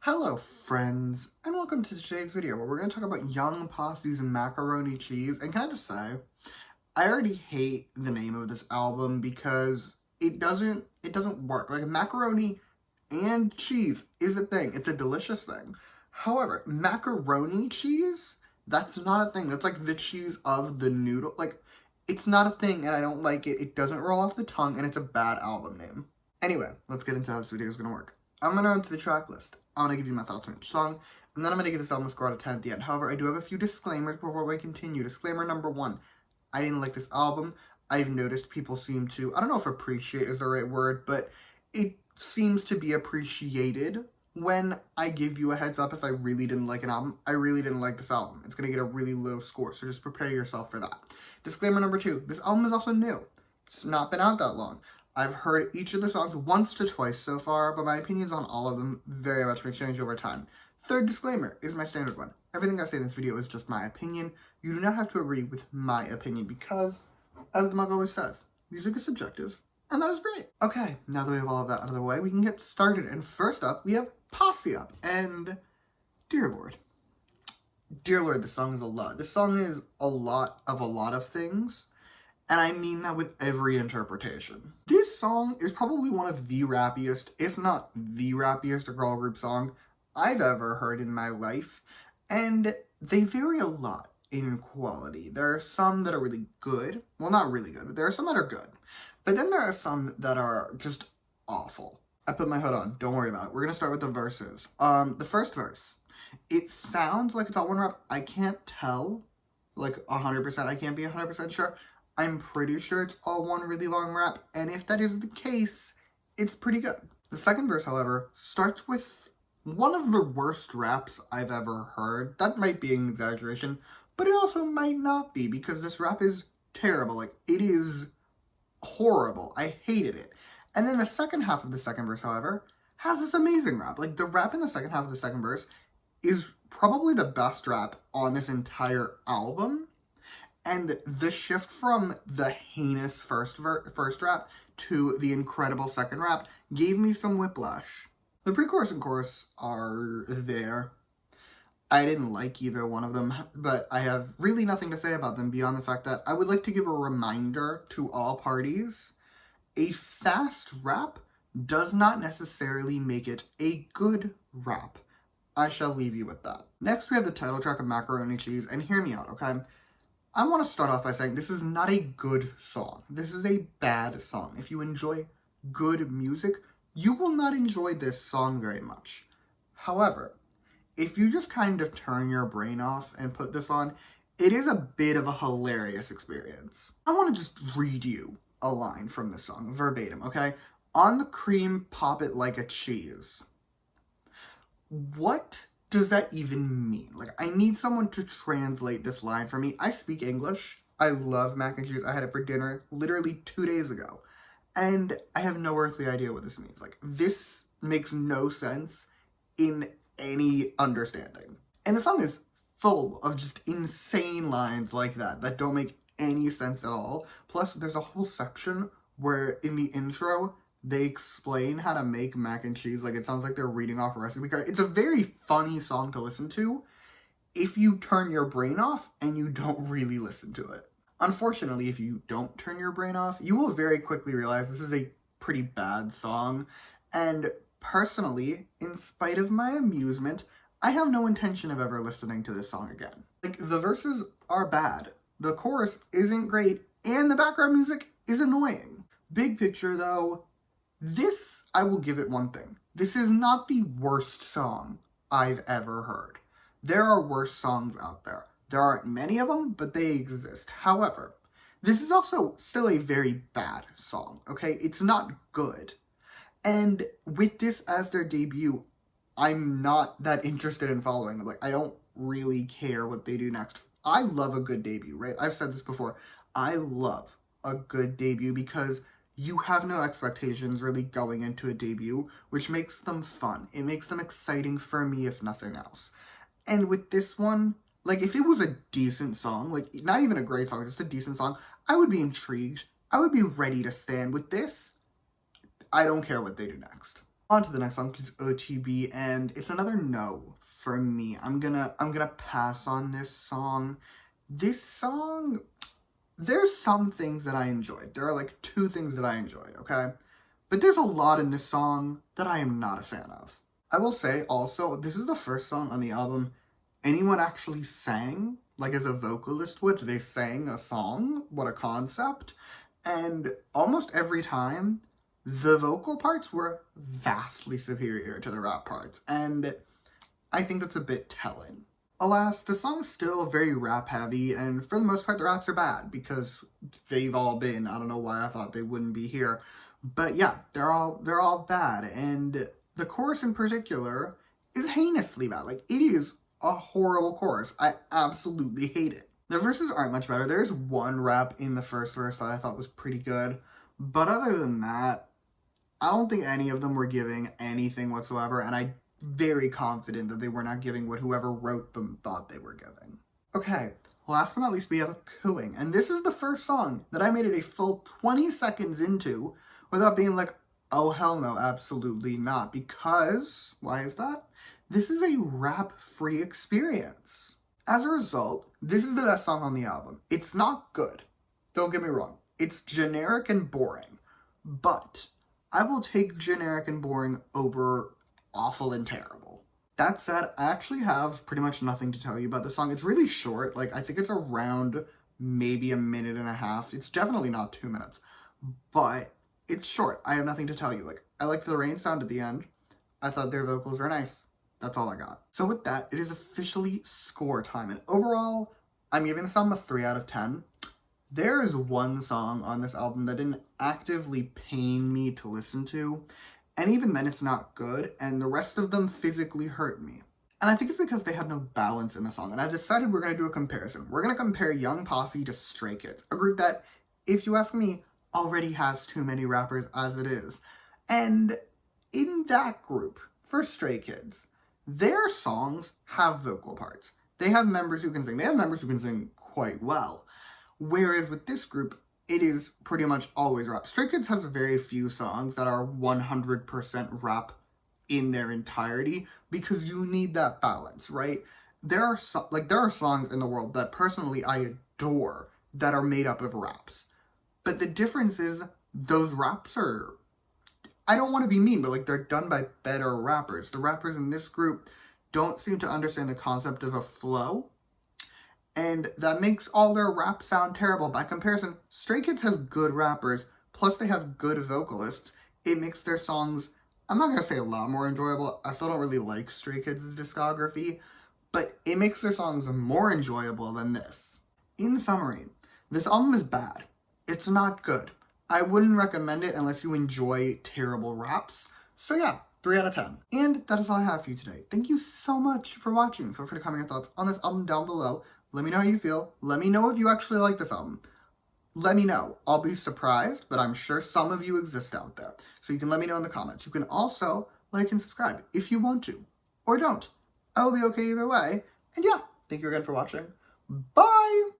Hello friends, and welcome to today's video where we're going to talk about Young Posse's Macaroni Cheese. And can I just say, I already hate the name of this album because it doesn't work. Like, macaroni and cheese is a thing. It's a delicious thing. However, macaroni cheese, that's not a thing. That's like the cheese of the noodle. Like, it's not a thing and I don't like it. It doesn't roll off the tongue and it's a bad album name. Anyway, let's get into how this video is going to work. I'm going to run through the track list. I'm going to give you my thoughts on each song, and then I'm going to give this album a score out of 10 at the end. However, I do have a few disclaimers before we continue. Disclaimer number 1, I didn't like this album. I've noticed people seem to, I don't know if appreciate is the right word, but it seems to be appreciated when I give you a heads up if I really didn't like an album. I really didn't like this album. It's going to get a really low score, so just prepare yourself for that. Disclaimer number 2, this album is also new. It's not been out that long. I've heard each of the songs once to twice so far, but my opinions on all of them very much may change over time. Third disclaimer is my standard one. Everything I say in this video is just my opinion. You do not have to agree with my opinion because, as the mug always says, music is subjective, and that is great. Okay, now that we have all of that out of the way, we can get started. And first up, we have Posse up, and dear Lord. Dear Lord, this song is a lot. This song is a lot of things. And I mean that with every interpretation. This song is probably one of the rappiest, if not the rappiest girl group song I've ever heard in my life. And they vary a lot in quality. There are some that are really good. Well, not really good, but there are some that are good. But then there are some that are just awful. I put my hood on. Don't worry about it. We're going to start with the verses. The first verse. It sounds like it's all one rap. I can't tell. Like 100%. I can't be 100% sure. I'm pretty sure it's all one really long rap, and if that is the case, it's pretty good. The second verse, however, starts with one of the worst raps I've ever heard. That might be an exaggeration, but it also might not be, because this rap is terrible. Like, it is horrible. I hated it. And then the second half of the second verse, however, has this amazing rap. Like, the rap in the second half of the second verse is probably the best rap on this entire album. And the shift from the heinous first rap to the incredible second rap gave me some whiplash. The pre-chorus and chorus are there. I didn't like either one of them, but I have really nothing to say about them beyond the fact that I would like to give a reminder to all parties. A fast rap does not necessarily make it a good rap. I shall leave you with that. Next, we have the title track of Macaroni Cheese, and hear me out, okay? I want to start off by saying this is not a good song. This is a bad song. If you enjoy good music, you will not enjoy this song very much. However, if you just kind of turn your brain off and put this on, it is a bit of a hilarious experience. I want to just read you a line from this song, verbatim, okay? On the cream, pop it like a cheese. What does that even mean? Like, I need someone to translate this line for me. I speak English. I love mac and cheese. I had it for dinner literally 2 days ago. And I have no earthly idea what this means. Like, this makes no sense in any understanding. And the song is full of just insane lines like that don't make any sense at all. Plus, there's a whole section where in the intro, they explain how to make mac and cheese. Like, it sounds like they're reading off a recipe card. It's a very funny song to listen to if you turn your brain off and you don't really listen to it. Unfortunately, if you don't turn your brain off, you will very quickly realize this is a pretty bad song. And personally, in spite of my amusement, I have no intention of ever listening to this song again. Like, the verses are bad, the chorus isn't great, and the background music is annoying. Big picture, though, this, I will give it one thing. This is not the worst song I've ever heard. There are worse songs out there. There aren't many of them, but they exist. However, this is also still a very bad song, okay? It's not good. And with this as their debut, I'm not that interested in following them. Like, I don't really care what they do next. I love a good debut, right? I've said this before. I love a good debut because you have no expectations really going into a debut, which makes them fun. It makes them exciting for me, if nothing else. And with this one, like, if it was a decent song, like, not even a great song, just a decent song, I would be intrigued. I would be ready to stand. With this, I don't care what they do next. On to the next song, which is OTB, and it's another no for me. I'm gonna pass on this song. This song, there's some things that I enjoyed. There are like 2 things that I enjoyed, okay? But there's a lot in this song that I am not a fan of. I will say also, this is the first song on the album anyone actually sang, like as a vocalist would. They sang a song, what a concept. And almost every time, the vocal parts were vastly superior to the rap parts. And I think that's a bit telling. Alas, the song is still very rap heavy, and for the most part the raps are bad, because they've all been. I don't know why I thought they wouldn't be here. But yeah, they're all bad, and the chorus in particular is heinously bad. Like, it is a horrible chorus. I absolutely hate it. The verses aren't much better. There's one rap in the first verse that I thought was pretty good, but other than that, I don't think any of them were giving anything whatsoever, and I'm very confident that they were not giving what whoever wrote them thought they were giving. Okay, last but not least, we have a cooing, and this is the first song that I made it a full 20 seconds into without being like, oh hell no, absolutely not, because, why is that? This is a rap-free experience. As a result, this is the best song on the album. It's not good, don't get me wrong. It's generic and boring, but I will take generic and boring over awful and terrible. That said, I actually have pretty much nothing to tell you about the song. It's really short. Like, I think it's around maybe a minute and a half. It's definitely not 2 minutes, but it's short. I have nothing to tell you. Like, I liked the rain sound at the end. I thought their vocals were nice. That's all I got. So with that, it is officially score time. And overall, I'm giving this album a 3 out of 10. There is one song on this album that didn't actively pain me to listen to, and even then it's not good, and the rest of them physically hurt me. And I think it's because they had no balance in the song, and I've decided we're going to do a comparison. We're going to compare Young Posse to Stray Kids, a group that, if you ask me, already has too many rappers as it is. And in that group, for Stray Kids, their songs have vocal parts. They have members who can sing. They have members who can sing quite well. Whereas with this group, it is pretty much always rap. Stray Kids has very few songs that are 100% rap in their entirety, because you need that balance, right? There are songs in the world that personally I adore that are made up of raps. But the difference is those raps are, I don't want to be mean, but like, they're done by better rappers. The rappers in this group don't seem to understand the concept of a flow, and that makes all their rap sound terrible. By comparison, Stray Kids has good rappers, plus they have good vocalists. It makes their songs, I'm not going to say a lot more enjoyable. I still don't really like Stray Kids' discography, but it makes their songs more enjoyable than this. In summary, this album is bad. It's not good. I wouldn't recommend it unless you enjoy terrible raps. So yeah, 3 out of 10. And that is all I have for you today. Thank you so much for watching. Feel free to comment your thoughts on this album down below. Let me know how you feel. Let me know if you actually like this album. Let me know. I'll be surprised, but I'm sure some of you exist out there. So you can let me know in the comments. You can also like and subscribe if you want to, or don't. I will be okay either way. And yeah, thank you again for watching. Bye!